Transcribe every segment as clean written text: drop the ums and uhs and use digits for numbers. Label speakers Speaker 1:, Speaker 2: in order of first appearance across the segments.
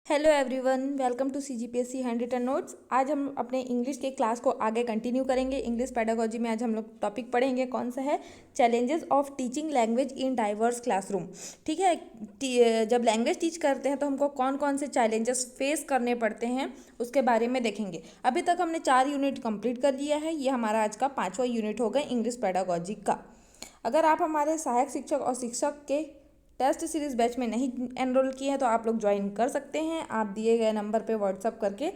Speaker 1: Hello everyone, welcome to CGPSC handwritten notes. आज हम अपने इंग्लिश के क्लास को आगे कंटिन्यू करेंगे। इंग्लिश पेडागोजी में आज हम लोग टॉपिक पढ़ेंगे, कौन सा है? Challenges of teaching language in diverse classroom. ठीक है, जब लैंग्वेज टीच करते हैं तो हमको कौन कौन से चैलेंजेस फेस करने पड़ते हैं उसके बारे में देखेंगे। अभी तक हमने 4 यूनिट कंप्लीट कर लिया है। ये हमारा आज का 5वां यूनिट होगा इंग्लिश पेडागोजी का। अगर आप हमारे सहायक शिक्षक और शिक्षक के टेस्ट सीरीज़ बैच में नहीं एनरोल किए हैं तो आप लोग ज्वाइन कर सकते हैं। आप दिए गए नंबर पे व्हाट्सअप करके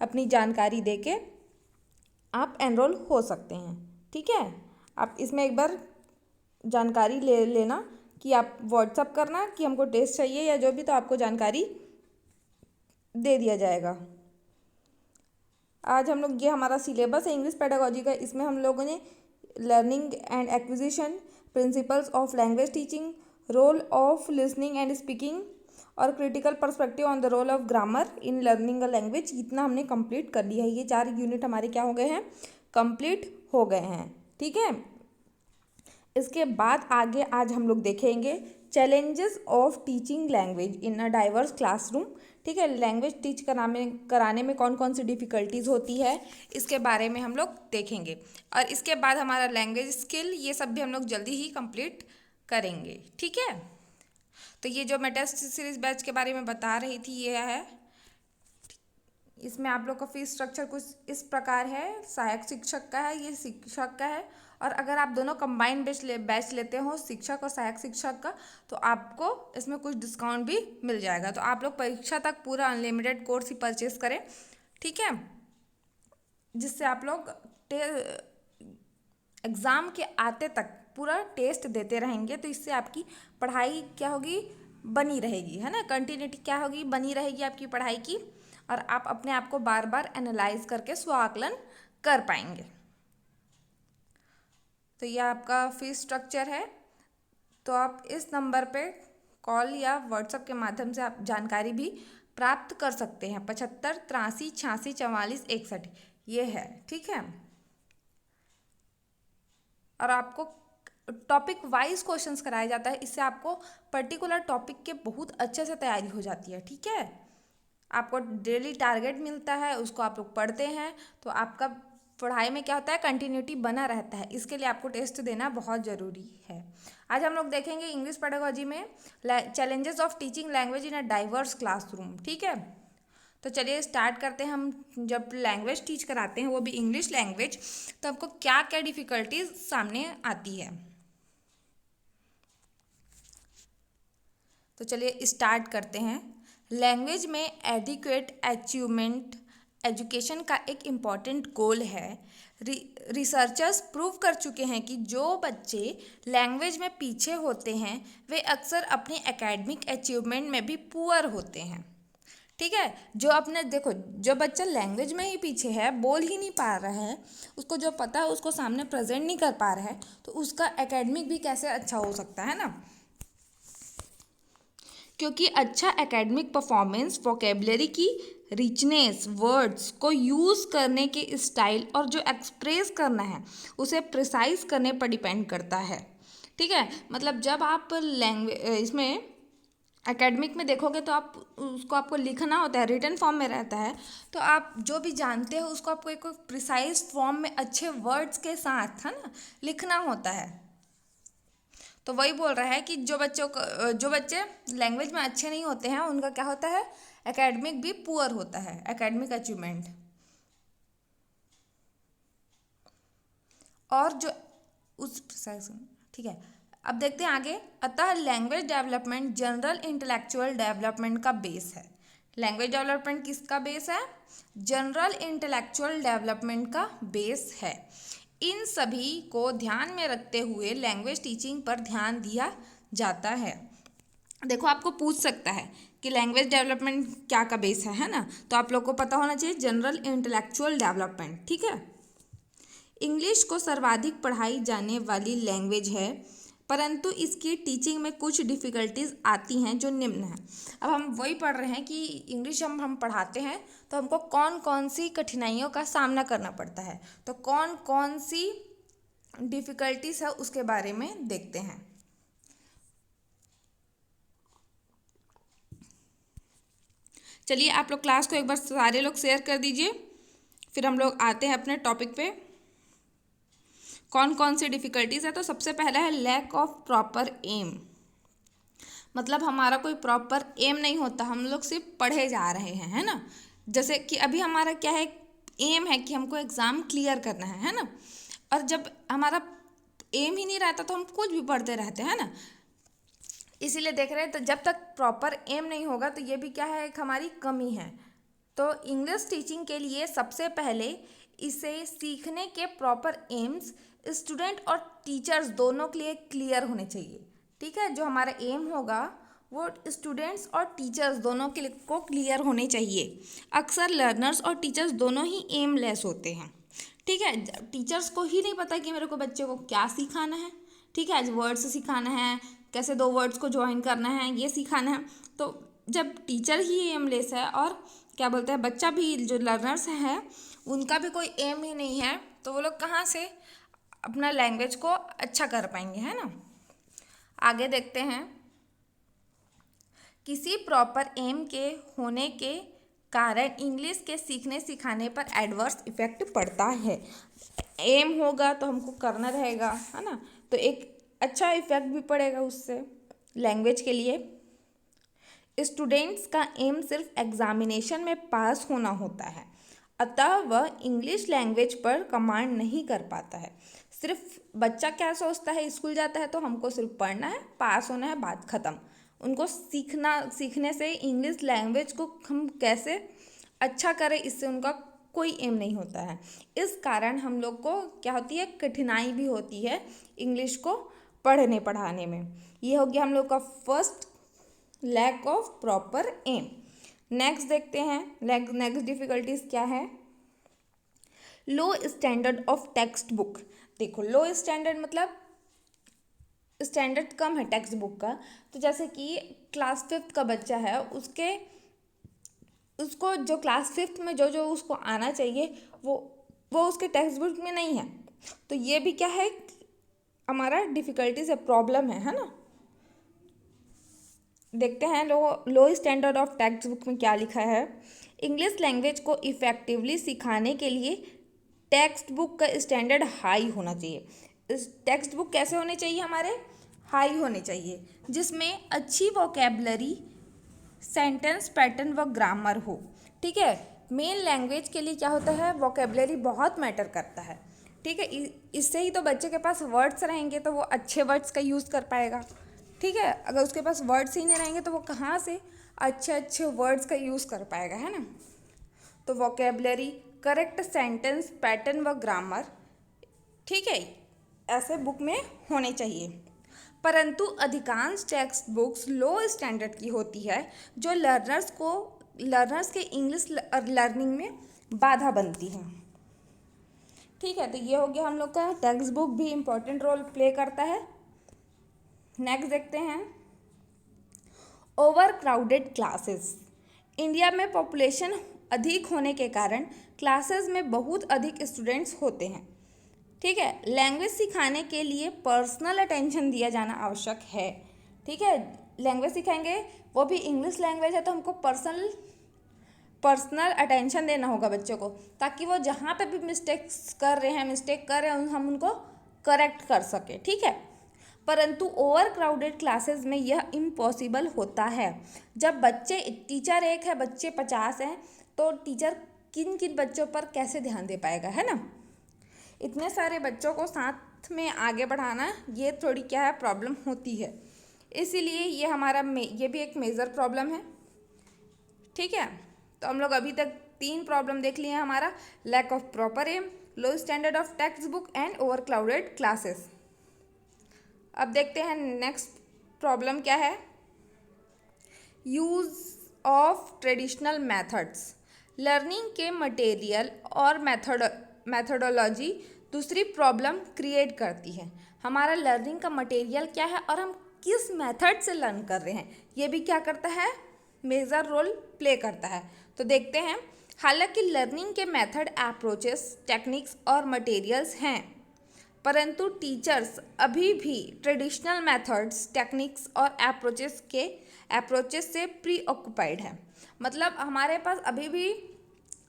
Speaker 1: अपनी जानकारी देके आप एनरोल हो सकते हैं। ठीक है, आप इसमें एक बार जानकारी ले लेना कि आप व्हाट्सअप करना कि हमको टेस्ट चाहिए या जो भी, तो आपको जानकारी दे दिया जाएगा। आज हम लोग, ये हमारा सिलेबस है इंग्लिश पेडागोजी का। इसमें हम लोगों ने learning and acquisition, principles of language teaching, role of listening and speaking और critical perspective on the role of grammar in learning a language, इतना हमने कंप्लीट कर लिया है। ये 4 यूनिट हमारे क्या हो गए हैं? कंप्लीट हो गए हैं। ठीक है, इसके बाद आगे आज हम लोग देखेंगे challenges of teaching language in a diverse classroom. ठीक है, लैंग्वेज टीच कराने में कौन कौन सी डिफ़िकल्टीज़ होती है, इसके बारे में हम लोग देखेंगे। और इसके बाद हमारा लैंग्वेज स्किल, ये सब भी हम लोग जल्दी ही कंप्लीट करेंगे। ठीक है, तो ये जो मैं टेस्ट सीरीज बैच के बारे में बता रही थी, ये है। इसमें आप लोग का फीस स्ट्रक्चर कुछ इस प्रकार है। सहायक शिक्षक का है, ये शिक्षक का है। और अगर आप दोनों कंबाइंड बैच लेते हो, शिक्षक और सहायक शिक्षक का, तो आपको इसमें कुछ डिस्काउंट भी मिल जाएगा। तो आप लोग परीक्षा तक पूरा अनलिमिटेड कोर्स ही परचेस करें। ठीक है, जिससे आप लोग एग्ज़ाम के आते तक पूरा टेस्ट देते रहेंगे, तो इससे आपकी पढ़ाई क्या होगी? बनी रहेगी, है ना। कंटिन्यूटी क्या होगी? बनी रहेगी आपकी पढ़ाई की। और आप अपने आप को बार बार एनालाइज करके स्व आकलन कर पाएंगे। तो यह आपका फीस स्ट्रक्चर है। तो आप इस नंबर पे कॉल या व्हाट्सएप के माध्यम से आप जानकारी भी प्राप्त कर सकते हैं। 75 83 86 44 61, ये है। ठीक है, और आपको टॉपिक वाइज क्वेश्चंस कराया जाता है। इससे आपको पर्टिकुलर टॉपिक के बहुत अच्छे से तैयारी हो जाती है। ठीक है, आपको डेली टारगेट मिलता है, उसको आप लोग पढ़ते हैं, तो आपका पढ़ाई में क्या होता है? कंटिन्यूटी बना रहता है। इसके लिए आपको टेस्ट देना बहुत ज़रूरी है। आज हम लोग देखेंगे इंग्लिश पेडागोजी में challenges of teaching language in a diverse classroom. ठीक है, तो चलिए स्टार्ट करते हैं। हम जब लैंग्वेज टीच कराते हैं, वो भी इंग्लिश लैंग्वेज, तो आपको क्या क्या डिफ़िकल्टीज सामने आती है। तो चलिए स्टार्ट करते हैं। लैंग्वेज में एडिक्वेट अचीवमेंट एजुकेशन का एक इम्पॉर्टेंट गोल है। रिसर्चर्स प्रूव कर चुके हैं कि जो बच्चे लैंग्वेज में पीछे होते हैं, वे अक्सर अपने एकेडमिक अचीवमेंट में भी पुअर होते हैं। ठीक है, जो अपने देखो, जो बच्चा लैंग्वेज में ही पीछे है, बोल ही नहीं पा रहा है, उसको जो पता है उसको सामने प्रेजेंट नहीं कर पा रहा है, तो उसका एकेडमिक भी कैसे अच्छा हो सकता है ना। क्योंकि अच्छा एकेडमिक परफॉर्मेंस वोकेबलरी की रिचनेस, वर्ड्स को यूज़ करने के स्टाइल और जो एक्सप्रेस करना है उसे प्रिसाइज करने पर डिपेंड करता है। ठीक है, मतलब जब आप लैंग्वेज इसमें एकेडमिक में देखोगे तो आप उसको आपको लिखना होता है, रिटन फॉर्म में रहता है, तो आप जो भी जानते हो उसको आपको एक प्रिसाइज फॉर्म में अच्छे वर्ड्स के साथ, है ना, लिखना होता है। तो वही बोल रहा है कि जो बच्चे लैंग्वेज में अच्छे नहीं होते हैं, उनका क्या होता है? एकेडमिक भी पुअर होता है, एकेडमिक अचीवमेंट। और जो उस, ठीक है, अब देखते हैं आगे। अतः language development general intellectual development का बेस है। लैंग्वेज डेवलपमेंट किसका बेस है? जनरल इंटेलेक्चुअल डेवलपमेंट का बेस है। इन सभी को ध्यान में रखते हुए लैंग्वेज टीचिंग पर ध्यान दिया जाता है। देखो, आपको पूछ सकता है कि लैंग्वेज डेवलपमेंट क्या का बेस है ना, तो आप लोग को पता होना चाहिए जनरल इंटेलेक्चुअल डेवलपमेंट। ठीक है, इंग्लिश को सर्वाधिक पढ़ाई जाने वाली लैंग्वेज है, परंतु इसकी टीचिंग में कुछ डिफ़िकल्टीज आती हैं जो निम्न हैं। अब हम वही पढ़ रहे हैं कि इंग्लिश हम पढ़ाते हैं तो हमको कौन कौन सी कठिनाइयों का सामना करना पड़ता है, तो कौन कौन सी डिफ़िकल्टीज है उसके बारे में देखते हैं। चलिए आप लोग क्लास को एक बार सारे लोग शेयर कर दीजिए, फिर हम लोग आते हैं अपने टॉपिक पे। कौन कौन सी डिफ़िकल्टीज़ है, तो सबसे पहला है लैक ऑफ प्रॉपर एम। मतलब हमारा कोई प्रॉपर एम नहीं होता, हम लोग सिर्फ पढ़े जा रहे हैं, है ना। जैसे कि अभी हमारा क्या है, एम है कि हमको एग्ज़ाम क्लियर करना है ना। और जब हमारा एम ही नहीं रहता तो हम कुछ भी पढ़ते रहते हैं ना। इसीलिए देख रहे हैं, तो जब तक प्रॉपर एम नहीं होगा तो ये भी क्या है, एक हमारी कमी है। तो इंग्लिश टीचिंग के लिए सबसे पहले इसे सीखने के प्रॉपर एम्स स्टूडेंट और टीचर्स दोनों के लिए क्लियर होने चाहिए। ठीक है, जो हमारा एम होगा वो स्टूडेंट्स और टीचर्स दोनों के लिए को क्लियर होने चाहिए। अक्सर लर्नर्स और टीचर्स दोनों ही एमलेस होते हैं। ठीक है, टीचर्स को ही नहीं पता कि मेरे को बच्चे को क्या सिखाना है। ठीक है, आज वर्ड्स सिखाना है, कैसे दो वर्ड्स को ज्वाइन करना है, ये सिखाना है। तो जब टीचर ही एमलेस है और क्या बोलते हैं बच्चा भी, जो लर्नर्स हैं उनका भी कोई एम ही नहीं है, तो वो लोग कहाँ से अपना लैंग्वेज को अच्छा कर पाएंगे, है ना। आगे देखते हैं, किसी प्रॉपर एम के होने के कारण इंग्लिश के सीखने सिखाने पर एडवर्स इफेक्ट पड़ता है। एम होगा तो हमको करना रहेगा, है ना, तो एक अच्छा इफेक्ट भी पड़ेगा उससे लैंग्वेज के लिए। स्टूडेंट्स का एम सिर्फ एग्जामिनेशन में पास होना होता है, अतः वह इंग्लिश लैंग्वेज पर कमांड नहीं कर पाता है। सिर्फ बच्चा क्या सोचता है, स्कूल जाता है तो हमको सिर्फ पढ़ना है, पास होना है, बात ख़त्म। उनको सीखने से इंग्लिश लैंग्वेज को हम कैसे अच्छा करें, इससे उनका कोई एम नहीं होता है। इस कारण हम लोग को क्या होती है, कठिनाई भी होती है इंग्लिश को पढ़ने पढ़ाने में। ये हो गया हम लोग का first, lack of proper aim. Next देखते हैं, नेक्स्ट डिफ़िकल्टीज क्या है, low standard of textbook. देखो, लो स्टैंडर्ड मतलब स्टैंडर्ड कम है टेक्स्ट बुक का। तो जैसे कि क्लास 5th का बच्चा है, उसको जो क्लास 5th में जो उसको आना चाहिए वो उसके टेक्स्ट बुक में नहीं है। तो ये भी क्या है, हमारा डिफ़िकल्टी से प्रॉब्लम है ना। देखते हैं लो स्टैंडर्ड ऑफ टेक्स्ट बुक में क्या लिखा है। इंग्लिश लैंग्वेज को इफ़ेक्टिवली सिखाने के लिए टेक्स्ट बुक का स्टैंडर्ड हाई होना चाहिए। इस टेक्स्ट बुक कैसे होने चाहिए, हमारे हाई होने चाहिए, जिसमें अच्छी वोकेबलरी, सेंटेंस पैटर्न व ग्रामर हो। ठीक है, मेन लैंग्वेज के लिए क्या होता है, वोकेबलरी बहुत मैटर करता है। ठीक है, इससे ही तो बच्चे के पास वर्ड्स रहेंगे तो वो अच्छे वर्ड्स का यूज़ कर पाएगा। ठीक है, अगर उसके पास वर्ड्स ही नहीं रहेंगे तो वो कहाँ से अच्छे अच्छे वर्ड्स का यूज़ कर पाएगा, है ना। तो वोकेबलरी, करेक्ट सेंटेंस पैटर्न व ग्रामर, ठीक है, ऐसे बुक में होने चाहिए। परंतु अधिकांश टेक्स्ट बुक्स लो स्टैंडर्ड की होती है, जो लर्नर्स के इंग्लिश लर्निंग में बाधा बनती है। ठीक है, तो ये हो गया हम लोग का, टेक्स्ट बुक भी इम्पोर्टेंट रोल प्ले करता है। नेक्स्ट देखते हैं, ओवर क्राउडेड क्लासेस। इंडिया में पॉपुलेशन अधिक होने के कारण क्लासेस में बहुत अधिक स्टूडेंट्स होते हैं। ठीक है, लैंग्वेज सिखाने के लिए पर्सनल अटेंशन दिया जाना आवश्यक है। ठीक है, लैंग्वेज सिखाएंगे, वो भी इंग्लिश लैंग्वेज है, तो हमको पर्सनल अटेंशन देना होगा बच्चों को, ताकि वो जहाँ पे भी मिस्टेक कर रहे हैं हम उनको करेक्ट कर सके। ठीक है, परंतु ओवर क्राउडेड क्लासेस में यह इम्पॉसिबल होता है। जब टीचर एक है, बच्चे 50 हैं, तो टीचर किन किन बच्चों पर कैसे ध्यान दे पाएगा, है ना। इतने सारे बच्चों को साथ में आगे बढ़ाना, ये थोड़ी क्या है, प्रॉब्लम होती है। इसीलिए ये भी एक मेजर प्रॉब्लम है। ठीक है, तो हम लोग अभी तक 3 प्रॉब्लम देख लिए हैं हमारा, lack of proper aim, low standard of textbook and overcrowded classes. अब देखते हैं नेक्स्ट प्रॉब्लम क्या है, use of traditional methods. Learning के मटेरियल और मेथडोलॉजी दूसरी प्रॉब्लम क्रिएट करती है। हमारा लर्निंग का मटेरियल क्या है और हम किस मेथड से लर्न कर रहे हैं, ये भी क्या करता है, मेजर रोल प्ले करता है। तो देखते हैं, हालांकि लर्निंग के मेथड, अप्रोचेस, टेक्निक्स और मटेरियल्स हैं, परंतु टीचर्स अभी भी ट्रेडिशनल मेथड्स, टेक्निक्स और अप्रोचेस से प्री ऑक्यूपाइड है। मतलब हमारे पास अभी भी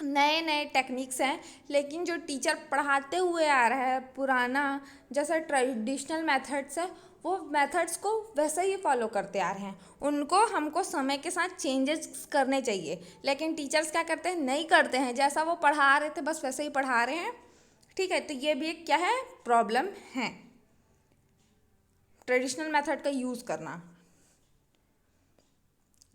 Speaker 1: नए नए टेक्निक्स हैं, लेकिन जो टीचर पढ़ाते हुए आ रहा है पुराना जैसा ट्रेडिशनल मेथड्स है, वो मेथड्स को वैसे ही फॉलो करते आ रहे हैं। उनको हमको समय के साथ चेंजेस करने चाहिए, लेकिन टीचर्स क्या करते हैं, नहीं करते हैं। जैसा वो पढ़ा रहे थे बस वैसे ही पढ़ा रहे हैं। ठीक है, तो ये भी एक क्या है, प्रॉब्लम है, ट्रेडिशनल मेथड का यूज़ करना।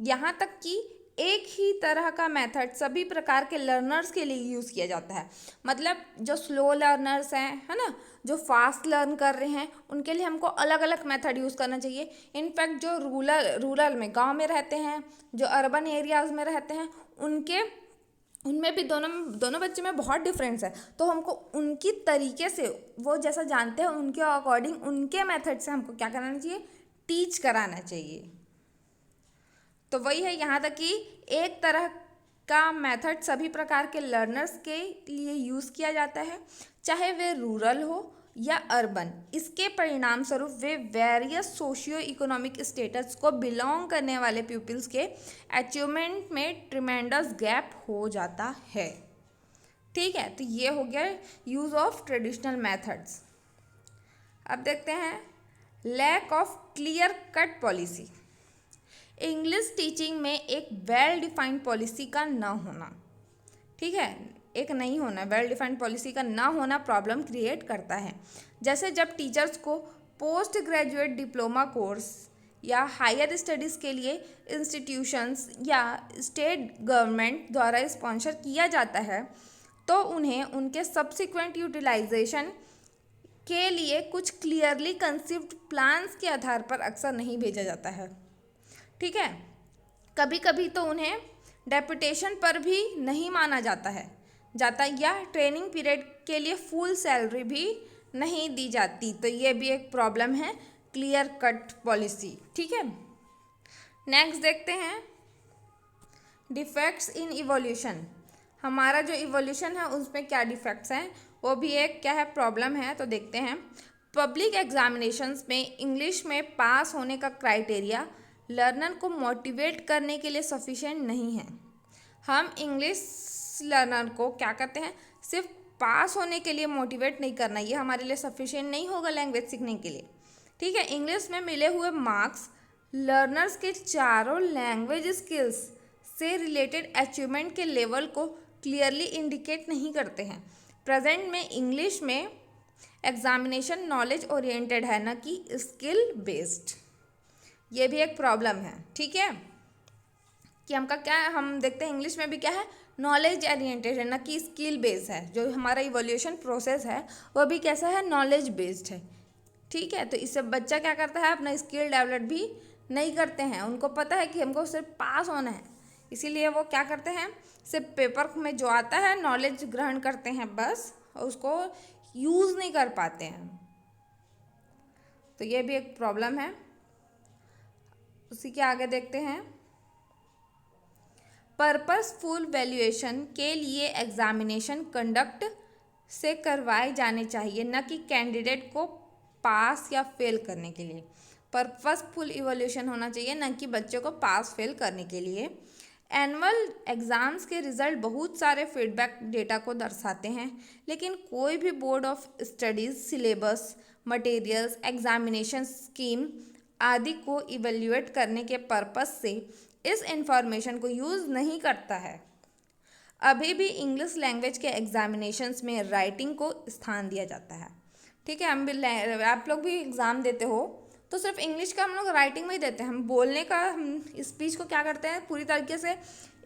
Speaker 1: यहाँ तक कि एक ही तरह का मेथड सभी प्रकार के लर्नर्स के लिए यूज़ किया जाता है। मतलब जो स्लो लर्नर्स हैं, है ना, जो फास्ट लर्न कर रहे हैं, उनके लिए हमको अलग अलग मेथड यूज़ करना चाहिए। इनफैक्ट जो रूरल में, गांव में रहते हैं, जो अर्बन एरियाज़ में रहते हैं, उनमें भी दोनों बच्चे में बहुत डिफरेंस है। तो हमको उनकी तरीके से, वो जैसा जानते हैं उनके अकॉर्डिंग, उनके मेथड से हमको क्या कराना चाहिए, टीच कराना चाहिए। तो वही है, यहाँ तक कि एक तरह का मेथड सभी प्रकार के लर्नर्स के लिए यूज़ किया जाता है, चाहे वे रूरल हो या अर्बन। इसके परिणाम स्वरूप वे वेरियस सोशियो इकोनॉमिक स्टेटस को बिलोंग करने वाले पीपल्स के अचीवमेंट में ट्रिमेंडस गैप हो जाता है। ठीक है, तो ये हो गया यूज़ ऑफ ट्रेडिशनल मेथड्स। अब देखते हैं lack of clear cut policy. English teaching में एक वेल डिफाइंड पॉलिसी का ना होना, ठीक है, एक नहीं होना, वेल डिफाइंड पॉलिसी का ना होना प्रॉब्लम क्रिएट करता है। जैसे जब टीचर्स को पोस्ट ग्रेजुएट डिप्लोमा कोर्स या हायर स्टडीज़ के लिए इंस्टीट्यूशंस या स्टेट गवर्नमेंट द्वारा स्पॉन्सर किया जाता है, तो उन्हें उनके सब्सिक्वेंट यूटिलाइजेशन के लिए कुछ क्लियरली कंसीव्ड प्लान्स के आधार पर अक्सर नहीं भेजा जाता है। ठीक है, कभी कभी तो उन्हें डेपुटेशन पर भी नहीं माना जाता या ट्रेनिंग पीरियड के लिए फुल सैलरी भी नहीं दी जाती। तो ये भी एक प्रॉब्लम है, क्लियर कट पॉलिसी। ठीक है, नेक्स्ट देखते हैं डिफेक्ट्स इन इवोल्यूशन। हमारा जो इवोल्यूशन है उसमें क्या डिफेक्ट्स हैं, वो भी एक क्या है, प्रॉब्लम है। तो देखते हैं, पब्लिक एग्जामिनेशंस में इंग्लिश में पास होने का क्राइटेरिया लर्नर को मोटिवेट करने के लिए सफिशिएंट नहीं है। हम इंग्लिश लर्नर को क्या करते हैं, सिर्फ पास होने के लिए मोटिवेट नहीं करना, ये हमारे लिए सफिशिएंट नहीं होगा लैंग्वेज सीखने के लिए। ठीक है, इंग्लिश में मिले हुए मार्क्स लर्नर्स के चारों लैंग्वेज स्किल्स से रिलेटेड अचीवमेंट के लेवल को क्लियरली इंडिकेट नहीं करते हैं। प्रेजेंट में इंग्लिश में एग्जामिनेशन नॉलेज ओरिएंटेड है, ना कि स्किल बेस्ड। ये भी एक प्रॉब्लम है। ठीक है, कि हम देखते हैं इंग्लिश में भी क्या है, नॉलेज ओरिएंटेड है, ना कि स्किल बेस्ड है। जो हमारा इवोल्यूशन प्रोसेस है वो भी कैसा है, नॉलेज बेस्ड है। ठीक है, तो इससे बच्चा क्या करता है, अपना स्किल डेवलप भी नहीं करते हैं। उनको पता है कि हमको सिर्फ पास होना है, इसीलिए वो क्या करते हैं, सिर्फ पेपर में जो आता है नॉलेज ग्रहण करते हैं बस, और उसको यूज़ नहीं कर पाते हैं। तो ये भी एक प्रॉब्लम है। उसी के आगे देखते हैं, पर्पसफुल वैल्यूएशन के लिए एग्जामिनेशन कंडक्ट से करवाए जाने चाहिए, न कि कैंडिडेट को पास या फेल करने के लिए। पर्पसफुल इवोल्यूशन होना चाहिए, न कि बच्चों को पास फेल करने के लिए। एनुअल एग्ज़ाम्स के रिज़ल्ट बहुत सारे फीडबैक डेटा को दर्शाते हैं, लेकिन कोई भी board of studies syllabus, materials, examination scheme आदि को इवेल्युएट करने के पर्पस से इस इंफॉर्मेशन को यूज़ नहीं करता है। अभी भी इंग्लिश लैंग्वेज के एग्जामिनेशंस में राइटिंग को स्थान दिया जाता है। ठीक है, आप लोग भी एग्ज़ाम देते हो तो सिर्फ इंग्लिश का हम लोग राइटिंग में ही देते हैं, हम बोलने का, हम स्पीच को क्या करते हैं, पूरी तरीके से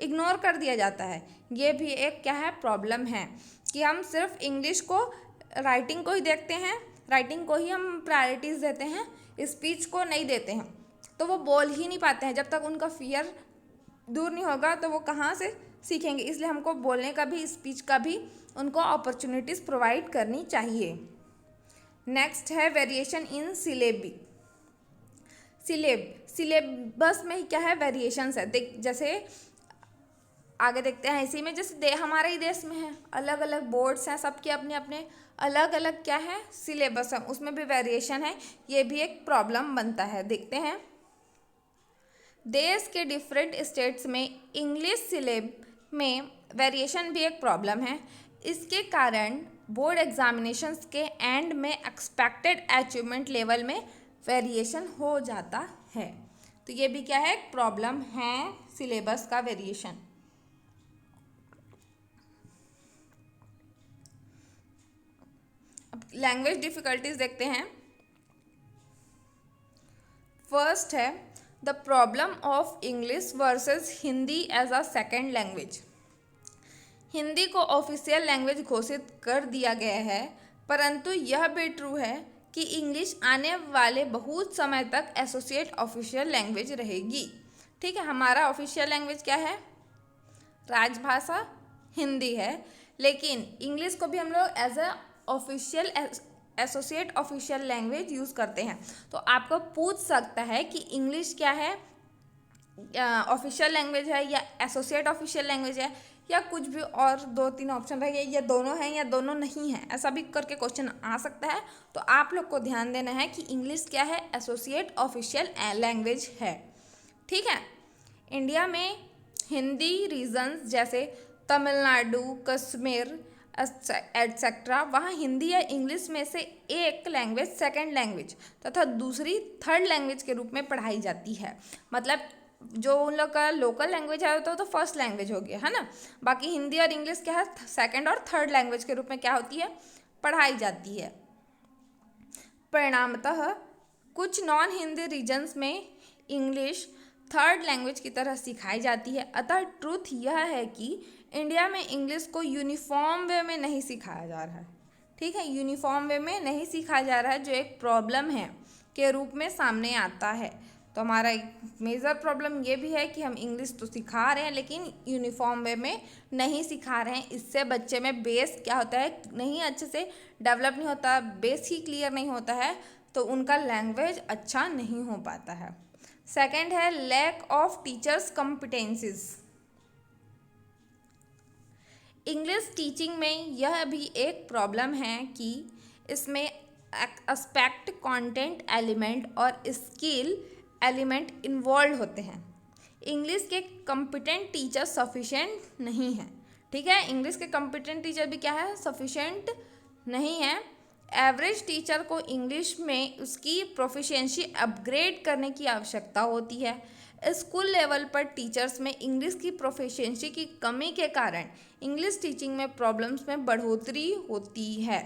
Speaker 1: इग्नोर कर दिया जाता है। ये भी एक क्या है, प्रॉब्लम है, कि हम सिर्फ इंग्लिश को, राइटिंग को ही देखते हैं, राइटिंग को ही हम प्रायोरिटीज़ देते हैं, स्पीच को नहीं देते हैं। तो वो बोल ही नहीं पाते हैं। जब तक उनका फियर दूर नहीं होगा तो वो कहाँ से सीखेंगे। इसलिए हमको बोलने का भी, स्पीच का भी उनको अपॉर्चुनिटीज़ प्रोवाइड करनी चाहिए। नेक्स्ट है वेरिएशन इन सिलेबस में क्या है, वेरिएशंस है। जैसे आगे देखते हैं, इसी में जैसे हमारे ही देश में है, अलग अलग बोर्ड्स हैं, सबके अपने अपने अलग अलग क्या है, सिलेबस है, उसमें भी वेरिएशन है। ये भी एक प्रॉब्लम बनता है। देखते हैं देश के डिफरेंट स्टेट्स में इंग्लिश सिलेब में वेरिएशन भी एक प्रॉब्लम है। इसके कारण बोर्ड एग्जामिनेशंस के एंड में एक्सपेक्टेड अचीवमेंट लेवल में वेरिएशन हो जाता है। तो ये भी क्या है, एक प्रॉब्लम है सिलेबस का वेरिएशन। अब लैंग्वेज डिफिकल्टीज देखते हैं। फर्स्ट है the problem of English versus Hindi as a second language. Hindi को ऑफिशियल लैंग्वेज घोषित कर दिया गया है, परंतु यह भी ट्रू है कि इंग्लिश आने वाले बहुत समय तक एसोसिएट ऑफिशियल लैंग्वेज रहेगी। ठीक है, हमारा ऑफिशियल लैंग्वेज क्या है, राजभाषा हिंदी है, लेकिन इंग्लिश को भी हम लोग as a official associate official language use करते हैं। तो आपको पूछ सकता है कि इंग्लिश क्या है, ऑफिशियल लैंग्वेज है या एसोसिएट ऑफिशियल लैंग्वेज है, या कुछ भी और 2-3 ऑप्शन रहेंगे, या दोनों हैं या दोनों नहीं हैं, ऐसा भी करके क्वेश्चन आ सकता है। तो आप लोग को ध्यान देना है कि इंग्लिश क्या है, एसोसिएट ऑफिशियल लैंग्वेज है। ठीक है, इंडिया में हिंदी रीजन्स जैसे तमिलनाडु, कश्मीर एटसेट्रा, वहाँ हिंदी या इंग्लिश में से एक लैंग्वेज सेकंड लैंग्वेज तथा दूसरी थर्ड लैंग्वेज के रूप में पढ़ाई जाती है। मतलब जो उन लोग का लोकल लैंग्वेज है तो फर्स्ट लैंग्वेज हो गया है ना, बाकी हिंदी और इंग्लिश क्या है, सेकंड और थर्ड लैंग्वेज के रूप में क्या होती है, पढ़ाई जाती है। परिणामतः कुछ नॉन हिंदी रीजन्स में इंग्लिश थर्ड लैंग्वेज की तरह सिखाई जाती है। अतः ट्रूथ यह है कि इंडिया में इंग्लिश को यूनिफॉर्म वे में नहीं सिखाया जा रहा है। ठीक है, यूनिफॉर्म वे में नहीं सिखाया जा रहा है, जो एक प्रॉब्लम है के रूप में सामने आता है। तो हमारा एक मेजर प्रॉब्लम ये भी है कि हम इंग्लिश तो सिखा रहे हैं लेकिन यूनिफॉर्म वे में नहीं सिखा रहे हैं। इससे बच्चे में बेस क्या होता है, नहीं अच्छे से डेवलप नहीं होता, बेस ही क्लियर नहीं होता है, तो उनका लैंग्वेज अच्छा नहीं हो पाता है। सेकेंड है lack of teachers competencies. English teaching में यह भी एक प्रॉब्लम है कि इसमें एस्पेक्ट, कंटेंट एलिमेंट और स्किल एलिमेंट इन्वॉल्व होते हैं। इंग्लिश के कॉम्पिटेंट टीचर सफिशेंट नहीं है। ठीक है, इंग्लिश के कॉम्पिटेंट टीचर भी क्या है, सफिशेंट नहीं है। एवरेज टीचर को इंग्लिश में उसकी प्रोफिशिएंसी अपग्रेड करने की आवश्यकता होती है। स्कूल लेवल पर टीचर्स में इंग्लिश की प्रोफिशिएंसी की कमी के कारण इंग्लिश टीचिंग में प्रॉब्लम्स में बढ़ोतरी होती है।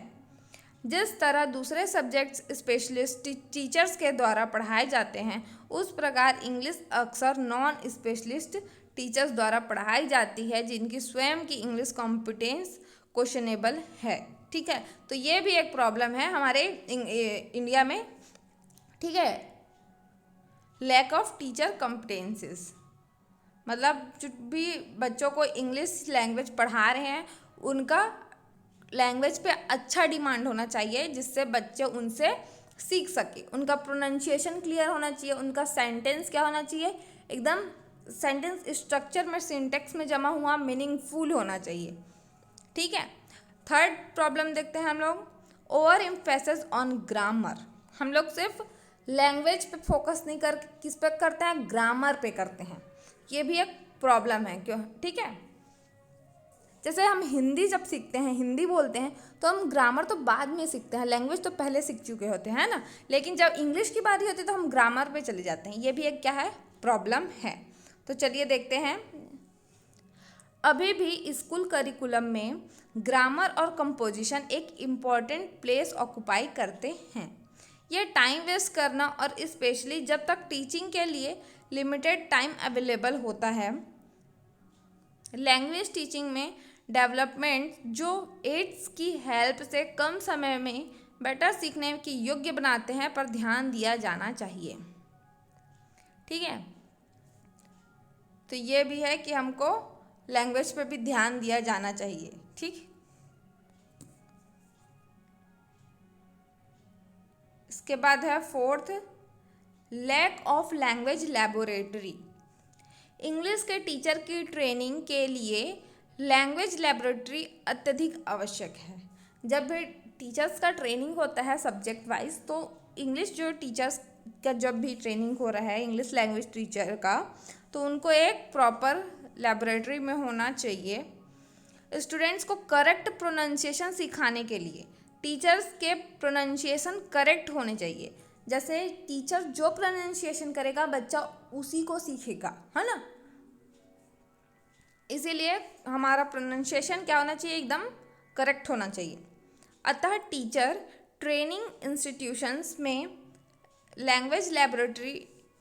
Speaker 1: जिस तरह दूसरे सब्जेक्ट्स स्पेशलिस्ट टीचर्स के द्वारा पढ़ाए जाते हैं, उस प्रकार इंग्लिश अक्सर नॉन स्पेशलिस्ट टीचर्स द्वारा पढ़ाई जाती है, जिनकी स्वयं की इंग्लिश कॉम्पिटेंस क्वेश्चनेबल है। ठीक है, तो ये भी एक प्रॉब्लम है हमारे इंडिया में। ठीक है, लैक ऑफ टीचर कॉम्पिटेंसेस, मतलब जो भी बच्चों को इंग्लिश लैंग्वेज पढ़ा रहे हैं उनका लैंग्वेज पे अच्छा डिमांड होना चाहिए, जिससे बच्चे उनसे सीख सके। उनका प्रोनाउंसिएशन क्लियर होना चाहिए, उनका सेंटेंस क्या होना चाहिए, एकदम सेंटेंस स्ट्रक्चर में, सिंटेक्स में जमा हुआ मीनिंगफुल होना चाहिए। ठीक है, थर्ड प्रॉब्लम देखते हैं हम लोग, ओवर एम्फेसिस ऑन ग्रामर। हम लोग सिर्फ लैंग्वेज पे फोकस नहीं कर, किस पे करते हैं, ग्रामर पे करते हैं। ये भी एक प्रॉब्लम है, क्यों? ठीक है, जैसे हम हिंदी जब सीखते हैं, हिंदी बोलते हैं, तो हम ग्रामर तो बाद में सीखते हैं, लैंग्वेज तो पहले सीख चुके होते हैं ना, लेकिन जब इंग्लिश की बारी होती है तो हम ग्रामर पे चले जाते हैं। ये भी एक क्या है, प्रॉब्लम है। तो चलिए देखते हैं। अभी भी स्कूल करिकुलम में ग्रामर और कंपोजिशन एक इम्पॉर्टेंट प्लेस ऑक्युपाई करते हैं। यह टाइम वेस्ट करना, और स्पेशली जब तक टीचिंग के लिए लिमिटेड टाइम अवेलेबल होता है, लैंग्वेज टीचिंग में डेवलपमेंट जो एड्स की हेल्प से कम समय में बेटर सीखने की योग्य बनाते हैं पर ध्यान दिया जाना चाहिए। ठीक है, तो ये भी है कि हमको लैंग्वेज पे भी ध्यान दिया जाना चाहिए। ठीक, इसके बाद है fourth, lack of language laboratory. English के टीचर की ट्रेनिंग के लिए लैंग्वेज लैबोरेटरी अत्यधिक आवश्यक है। जब भी टीचर्स का ट्रेनिंग होता है सब्जेक्ट वाइज, तो इंग्लिश जो टीचर्स का जब भी ट्रेनिंग हो रहा है इंग्लिश लैंग्वेज टीचर का, तो उनको एक प्रॉपर लेबोरेटरी में होना चाहिए। स्टूडेंट्स को करेक्ट प्रोनाउंसिएशन सिखाने के लिए टीचर्स के प्रोनाउंसिएशन करेक्ट होने चाहिए। जैसे टीचर जो प्रोनाउंसिएशन करेगा बच्चा उसी को सीखेगा, है ना। इसीलिए हमारा प्रोनाउंसिएशन क्या होना चाहिए, एकदम करेक्ट होना चाहिए। अतः टीचर ट्रेनिंग इंस्टीट्यूशंस में लैंग्वेज लेबोरेटरी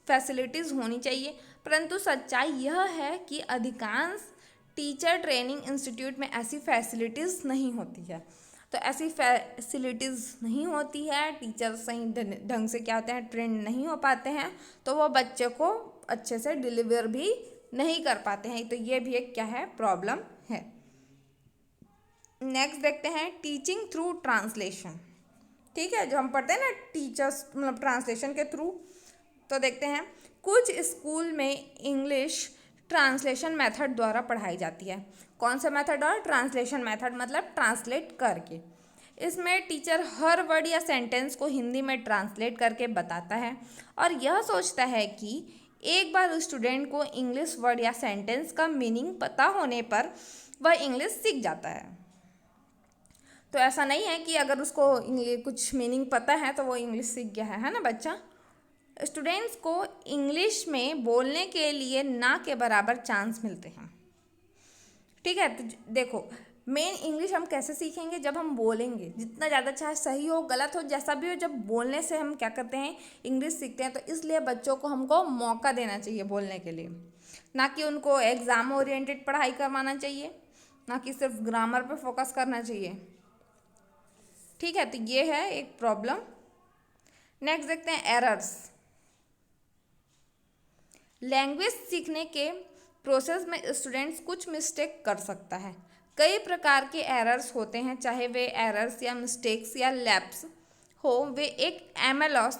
Speaker 1: फैसिलिटीज़ होनी चाहिए, परंतु सच्चाई यह है कि अधिकांश टीचर ट्रेनिंग इंस्टीट्यूट में ऐसी फैसिलिटीज़ नहीं होती है। तो ऐसी फैसिलिटीज़ नहीं होती है, टीचर सही ढंग से क्या होते हैं ट्रेन नहीं हो पाते हैं, तो वो बच्चे को अच्छे से डिलीवर भी नहीं कर पाते हैं। तो ये भी एक क्या है, प्रॉब्लम है। नेक्स्ट देखते हैं टीचिंग थ्रू ट्रांसलेशन। ठीक है, जो हम पढ़ते हैं ना टीचर्स मतलब ट्रांसलेशन के थ्रू, तो देखते हैं कुछ स्कूल में इंग्लिश ट्रांसलेशन मेथड द्वारा पढ़ाई जाती है। कौन सा मेथड? और ट्रांसलेशन मेथड मतलब ट्रांसलेट करके। इसमें टीचर हर वर्ड या सेंटेंस को हिंदी में ट्रांसलेट करके बताता है और यह सोचता है कि एक बार स्टूडेंट को इंग्लिश वर्ड या सेंटेंस का मीनिंग पता होने पर वह इंग्लिश सीख जाता है। तो ऐसा नहीं है कि अगर उसको कुछ मीनिंग पता है तो वो इंग्लिश सीख गया है ना बच्चा। स्टूडेंट्स को इंग्लिश में बोलने के लिए ना के बराबर चांस मिलते हैं। ठीक है, तो देखो मेन इंग्लिश हम कैसे सीखेंगे, जब हम बोलेंगे। जितना ज़्यादा चाहे सही हो गलत हो जैसा भी हो, जब बोलने से हम क्या करते हैं इंग्लिश सीखते हैं। तो इसलिए बच्चों को हमको मौका देना चाहिए बोलने के लिए, ना कि उनको एग्ज़ाम ओरिएंटेड पढ़ाई करवाना चाहिए, ना कि सिर्फ ग्रामर पे फोकस करना चाहिए। ठीक है, तो ये है एक प्रॉब्लम। नेक्स्ट देखते हैं एरर्स। लैंग्वेज सीखने के प्रोसेस में स्टूडेंट्स कुछ मिस्टेक कर सकता है। कई प्रकार के एरर्स होते हैं, चाहे वे एरर्स या मिस्टेक्स या लैप्स हो, वे एक एमएलओएस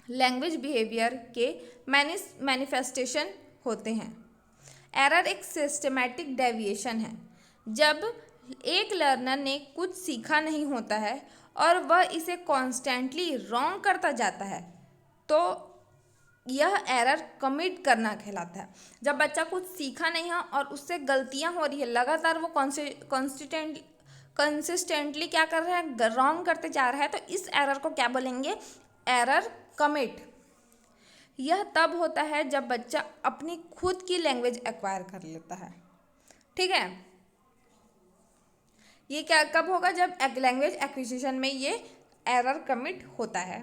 Speaker 1: लैंग्वेज बिहेवियर के मैनिफेस्टेशन होते हैं। एरर एक सिस्टमैटिक डेविएशन है। जब एक लर्नर ने कुछ सीखा नहीं होता है और वह इसे कॉन्स्टेंटली रॉन्ग करता जाता है, तो यह एरर कमिट करना कहलाता है। जब बच्चा कुछ सीखा नहीं है और उससे गलतियां हो रही है, लगातार वो कंसिस्टेंटली क्या कर रहा है, रॉन्ग करते जा रहा है, तो इस एरर को क्या बोलेंगे, एरर कमिट। यह तब होता है जब बच्चा अपनी खुद की लैंग्वेज एक्वायर कर लेता है। ठीक है, ये क्या कब होगा, जब लैंग्वेज एक्विजिशन में ये एरर कमिट होता है।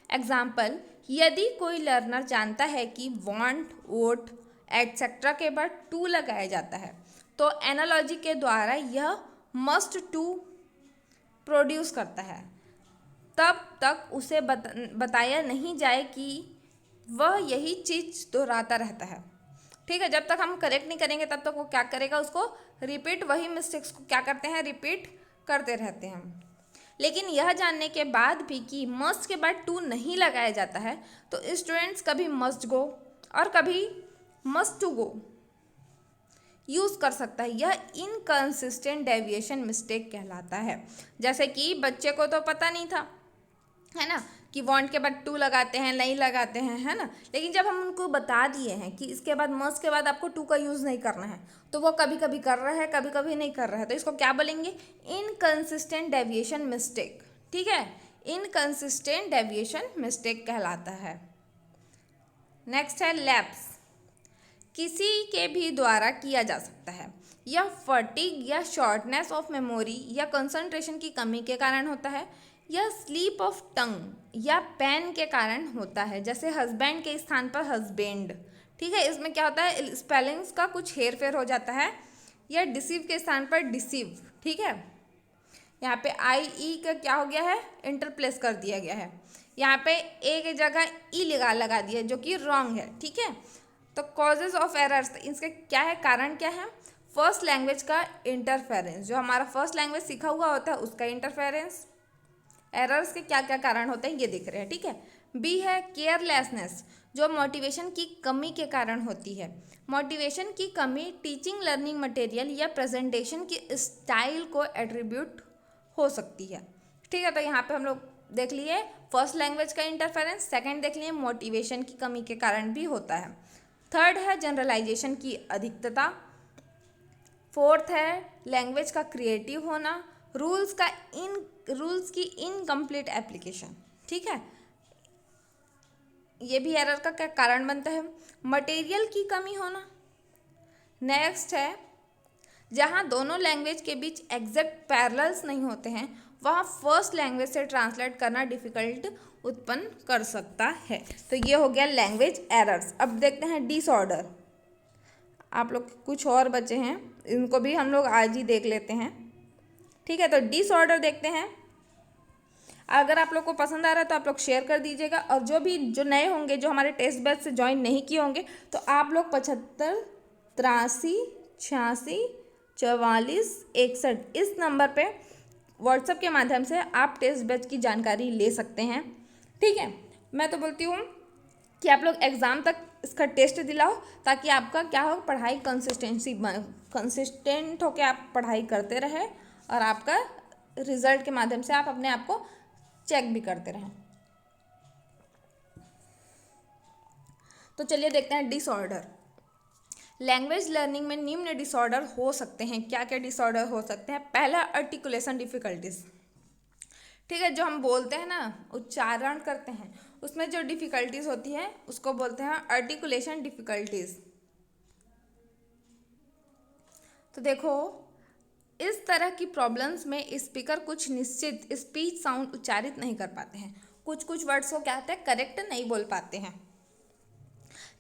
Speaker 1: एग्जाम्पल, यदि कोई लर्नर जानता है कि वांट, वोट एटसेट्रा के बाद टू लगाया जाता है, तो एनालॉजी के द्वारा यह मस्ट टू प्रोड्यूस करता है। तब तक उसे बताया नहीं जाए कि वह यही चीज़ दोहराता रहता है। ठीक है, जब तक हम करेक्ट नहीं करेंगे तब तक वो क्या करेगा, उसको रिपीट, वही मिस्टेक्स को क्या करते हैं, रिपीट करते रहते हैं। लेकिन यह जानने के बाद भी कि मस्ट के बाद टू नहीं लगाया जाता है, तो स्टूडेंट्स कभी मस्ट गो और कभी मस्ट टू गो यूज़ कर सकता है। यह इनकंसिस्टेंट डेविएशन मिस्टेक कहलाता है। जैसे कि बच्चे को तो पता नहीं था, है ना, कि वांट के बाद टू लगाते हैं, नहीं लगाते हैं, है ना, लेकिन जब हम उनको बता दिए हैं कि इसके बाद मस्ट के बाद आपको टू का यूज़ नहीं करना है, तो वो कभी कभी कर रहा है, कभी कभी नहीं कर रहा है। तो इसको क्या बोलेंगे, इनकंसिस्टेंट डेविएशन मिस्टेक। ठीक है, इनकंसिस्टेंट डेविएशन मिस्टेक कहलाता है। नेक्स्ट है लैप्स। किसी के भी द्वारा किया जा सकता है। यह फटीग या शॉर्टनेस ऑफ मेमोरी या कंसंट्रेशन की कमी के कारण होता है। यह स्लीप ऑफ टंग या पेन के कारण होता है, जैसे हस्बैंड के स्थान पर हस्बैंड। ठीक है, इसमें क्या होता है, स्पेलिंग्स का कुछ हेर फेर हो जाता है, या डिसीव के स्थान पर डिसीव। ठीक है, यहाँ पे आई ई का क्या हो गया है, इंटरप्लेस कर दिया गया है। यहाँ पे ए की जगह ई लगा दिया जो कि रॉन्ग है। ठीक है, तो कॉजेज ऑफ एरर्स, इसके क्या है, कारण क्या है, फर्स्ट लैंग्वेज का इंटरफेरेंस, जो हमारा फर्स्ट लैंग्वेज सीखा हुआ होता है उसका इंटरफेरेंस। एरर्स के क्या क्या कारण होते हैं ये दिख रहे हैं। ठीक है, बी है केयरलेसनेस, जो मोटिवेशन की कमी के कारण होती है। मोटिवेशन की कमी टीचिंग लर्निंग मटेरियल या प्रेजेंटेशन की स्टाइल को एट्रीब्यूट हो सकती है। ठीक है, तो यहाँ पे हम लोग देख लिए फर्स्ट लैंग्वेज का इंटरफेरेंस, सेकंड देख लिए मोटिवेशन की कमी के कारण भी होता है, थर्ड है जनरलाइजेशन की अधिकता, फोर्थ है लैंग्वेज का क्रिएटिव होना, रूल्स की इनकम्प्लीट एप्लीकेशन। ठीक है, ये भी एरर का क्या कारण बनता है, मटेरियल की कमी होना। नेक्स्ट है जहाँ दोनों लैंग्वेज के बीच एग्जैक्ट पैरेलल्स नहीं होते हैं वहाँ फर्स्ट लैंग्वेज से ट्रांसलेट करना डिफ़िकल्ट उत्पन्न कर सकता है। तो ये हो गया लैंग्वेज एरर्स। अब देखते हैं डिसऑर्डर। आप लोग कुछ और बचे हैं, इनको भी हम लोग आज ही देख लेते हैं। ठीक है, तो डिसऑर्डर देखते हैं। अगर आप लोग को पसंद आ रहा है तो आप लोग शेयर कर दीजिएगा, और जो नए होंगे, जो हमारे टेस्ट बैच से ज्वाइन नहीं किए होंगे, तो आप लोग 75 83 86 44 61 इस नंबर पे व्हाट्सएप के माध्यम से आप टेस्ट बैच की जानकारी ले सकते हैं। ठीक है, मैं तो बोलती हूँ कि आप लोग एग्ज़ाम तक इसका टेस्ट दिलाओ, ताकि आपका क्या हो, पढ़ाई कंसिस्टेंट होकर आप पढ़ाई करते रहे, और आपका रिजल्ट के माध्यम से आप अपने आप को चेक भी करते रहें। तो चलिए देखते हैं डिसऑर्डर। लैंग्वेज लर्निंग में निम्न डिसऑर्डर हो सकते हैं। क्या क्या डिसऑर्डर हो सकते हैं? पहला, आर्टिकुलेशन डिफ़िकल्टीज। ठीक है, जो हम बोलते हैं ना, उच्चारण करते हैं, उसमें जो डिफ़िकल्टीज होती है उसको बोलते हैं आर्टिकुलेशन डिफ़िकल्टीज। तो देखो, इस तरह की प्रॉब्लम्स में स्पीकर कुछ निश्चित स्पीच साउंड उच्चारित नहीं कर पाते हैं, कुछ वर्ड्स को क्या होता है, करेक्ट नहीं बोल पाते हैं।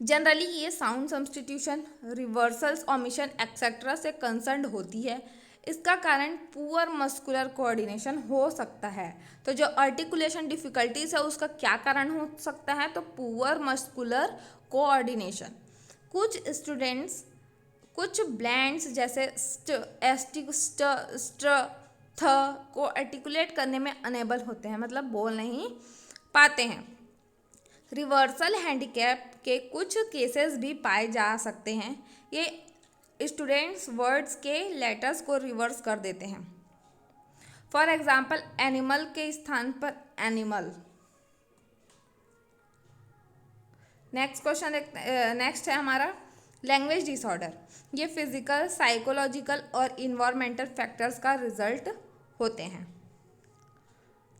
Speaker 1: जनरली ये sound substitution, reversals, omission etcetera से कंसर्न्ड होती है। इसका कारण पुअर मस्कुलर कोऑर्डिनेशन हो सकता है। तो जो आर्टिकुलेशन डिफ़िकल्टीज है उसका क्या कारण हो सकता है? तो पुअर मस्कुलर कोऑर्डिनेशन। कुछ स्टूडेंट्स कुछ ब्लैंड्स जैसे थ को आर्टिकुलेट करने में अनेबल होते हैं, मतलब बोल नहीं पाते हैं। रिवर्सल हैंडीकैप के कुछ केसेस भी पाए जा सकते हैं। ये स्टूडेंट्स वर्ड्स के लेटर्स को रिवर्स कर देते हैं। फॉर एग्जाम्पल, एनिमल के स्थान पर एनिमल। नेक्स्ट है हमारा लैंग्वेज डिसऑर्डर। ये फिजिकल, साइकोलॉजिकल और इन्वायरमेंटल फैक्टर्स का रिजल्ट होते हैं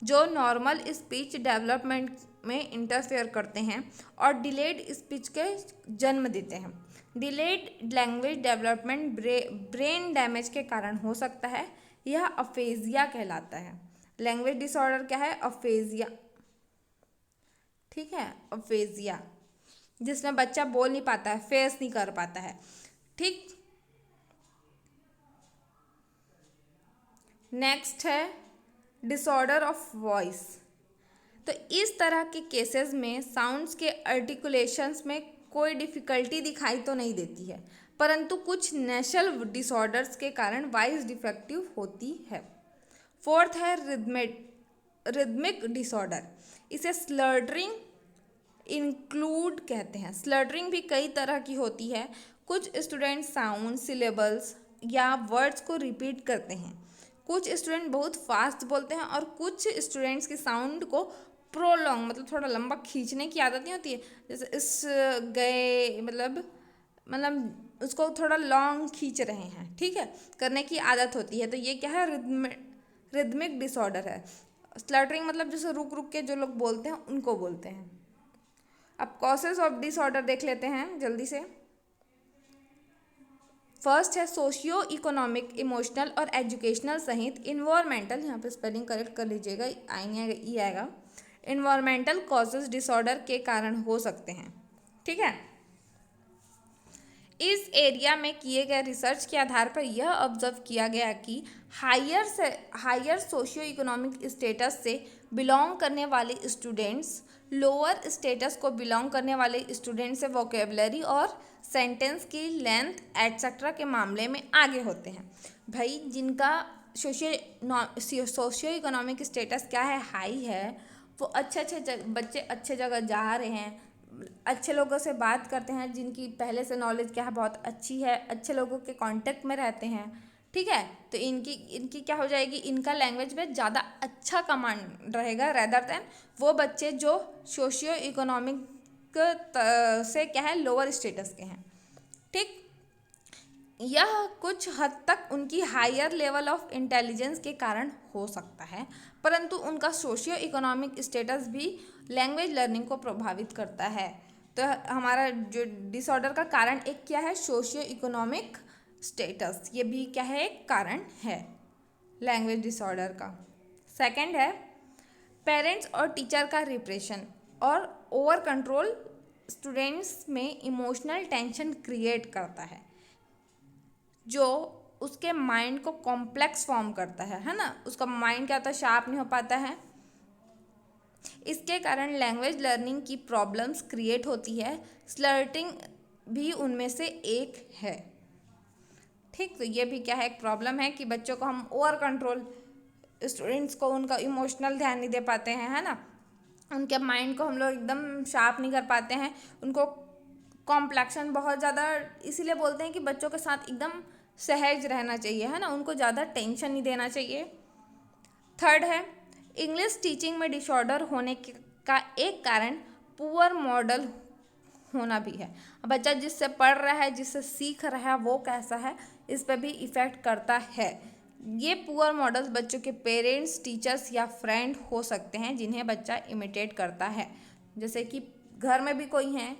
Speaker 1: जो नॉर्मल स्पीच डेवलपमेंट में इंटरफेयर करते हैं और डिलेड स्पीच के जन्म देते हैं। Delayed language development brain damage के कारण हो सकता है। यह अफेजिया कहलाता है। लैंग्वेज डिसऑर्डर क्या है? अफेजिया। ठीक है, अफेजिया, जिसमें बच्चा बोल नहीं पाता है, फेस नहीं कर पाता है। ठीक, नेक्स्ट है डिसऑर्डर ऑफ वॉइस। तो इस तरह के केसेस में साउंड्स के आर्टिकुलेशंस में कोई डिफ़िकल्टी दिखाई तो नहीं देती है, परंतु कुछ नेशल डिसऑर्डर्स के कारण वॉइस डिफेक्टिव होती है। फोर्थ है रिदमिक डिसऑर्डर। इसे स्लर्डरिंग इंक्लूड कहते हैं। स्लर्डरिंग भी कई तरह की होती है। कुछ स्टूडेंट साउंड, सिलेबल्स या वर्ड्स को रिपीट करते हैं। कुछ स्टूडेंट बहुत फास्ट बोलते हैं और कुछ स्टूडेंट्स के साउंड को प्रोलॉन्ग, मतलब थोड़ा लंबा खींचने की आदत नहीं होती है, जैसे इस गए, मतलब उसको थोड़ा लॉन्ग खींच रहे हैं, ठीक है, करने की आदत होती है। तो ये क्या है? रिदमिक डिसऑर्डर है। स्लटरिंग मतलब जैसे रुक रुक के जो लोग बोलते हैं उनको बोलते हैं। अब कॉजेस ऑफ डिसऑर्डर देख लेते हैं जल्दी से। फर्स्ट है सोशियो इकोनॉमिक, इमोशनल और एजुकेशनल सहित इन्वायरमेंटल, यहाँ पे स्पेलिंग करेक्ट कर लीजिएगा, ई आएगा। इन्वायरमेंटल कॉजेस डिसऑर्डर के कारण हो सकते हैं। ठीक है, इस एरिया में किए गए रिसर्च के आधार पर यह ऑब्जर्व किया गया कि हायर सोशियो इकोनॉमिक स्टेटस से बिलोंग करने वाले स्टूडेंट्स लोअर स्टेटस को बिलोंग करने वाले स्टूडेंट से वोकेबलरी और सेंटेंस की लेंथ एटसेट्रा के मामले में आगे होते हैं। भाई जिनका सोशियो इकोनॉमिक स्टेटस क्या है, हाई है, वो बच्चे अच्छे जगह जा रहे हैं, अच्छे लोगों से बात करते हैं, जिनकी पहले से नॉलेज क्या है, बहुत अच्छी है, अच्छे लोगों के कांटेक्ट में रहते हैं, ठीक है। तो इनकी क्या हो जाएगी, इनका लैंग्वेज में ज़्यादा अच्छा कमांड रहेगा रेदर देन वो बच्चे जो सोशियो इकोनॉमिक से क्या है, लोअर स्टेटस के हैं। ठीक, यह कुछ हद तक उनकी हायर लेवल ऑफ इंटेलिजेंस के कारण हो सकता है, परंतु उनका सोशियो इकोनॉमिक स्टेटस भी लैंग्वेज लर्निंग को प्रभावित करता है। तो हमारा जो डिसऑर्डर का कारण एक क्या है, सोशियो इकोनॉमिक स्टेटस, ये भी क्या है, एक कारण है लैंग्वेज डिसऑर्डर का। सेकंड है पेरेंट्स और टीचर का रिप्रेशन और ओवर कंट्रोल स्टूडेंट्स में इमोशनल टेंशन क्रिएट करता है, जो उसके माइंड को कॉम्प्लेक्स फॉर्म करता है ना, उसका माइंड क्या होता है, शार्प नहीं हो पाता है। इसके कारण लैंग्वेज लर्निंग की प्रॉब्लम्स क्रिएट होती है, स्लर्टिंग भी उनमें से एक है। ठीक, तो ये भी क्या है, एक प्रॉब्लम है कि बच्चों को हम ओवर कंट्रोल, स्टूडेंट्स को उनका इमोशनल ध्यान नहीं दे पाते हैं, है ना, उनके माइंड को हम लोग एकदम शार्प नहीं कर पाते हैं, उनको कॉम्प्लेक्शन बहुत ज़्यादा, इसीलिए बोलते हैं कि बच्चों के साथ एकदम सहज रहना चाहिए, है ना, उनको ज़्यादा टेंशन नहीं देना चाहिए। थर्ड है इंग्लिश टीचिंग में डिसऑर्डर होने का एक कारण पुअर मॉडल होना भी है। बच्चा जिससे पढ़ रहा है, जिससे सीख रहा है, वो कैसा है, इस पर भी इफ़ेक्ट करता है। ये पुअर मॉडल्स बच्चों के पेरेंट्स, टीचर्स या फ्रेंड हो सकते हैं जिन्हें बच्चा इमिटेट करता है। जैसे कि घर में भी कोई है,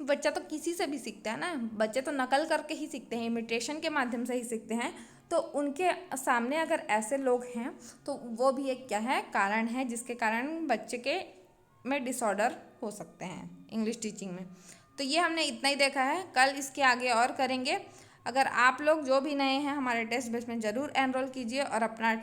Speaker 1: बच्चा तो किसी से भी सीखता है ना, बच्चे तो नकल करके ही सीखते हैं, इमिटेशन के माध्यम से ही सीखते हैं। तो उनके सामने अगर ऐसे लोग हैं तो वो भी एक क्या है, कारण है जिसके कारण बच्चे के में डिसऑर्डर हो सकते हैं इंग्लिश टीचिंग में। तो ये हमने इतना ही देखा है, कल इसके आगे और करेंगे। अगर आप लोग जो भी नए हैं हमारे टेस्ट बेस में ज़रूर एनरोल कीजिए और अपना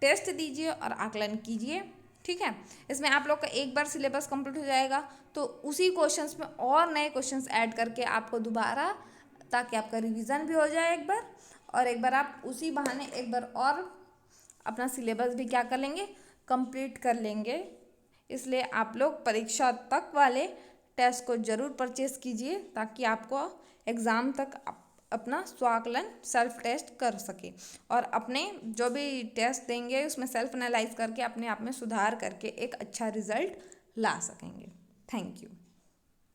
Speaker 1: टेस्ट दीजिए और आकलन कीजिए। ठीक है, इसमें आप लोग का एक बार सिलेबस कंप्लीट हो जाएगा, तो उसी क्वेश्चंस में और नए क्वेश्चंस ऐड करके आपको दोबारा, ताकि आपका रिवीजन भी हो जाए एक बार, और एक बार आप उसी बहाने एक बार और अपना सिलेबस भी क्या कर लेंगे, कंप्लीट कर लेंगे। इसलिए आप लोग परीक्षा तक वाले टेस्ट को ज़रूर परचेस कीजिए, ताकि आपको एग्ज़ाम तक अपना स्वाकलन सेल्फ टेस्ट कर सके, और अपने जो भी टेस्ट देंगे उसमें सेल्फ एनालाइज करके अपने आप में सुधार करके एक अच्छा रिजल्ट ला सकेंगे। Thank you.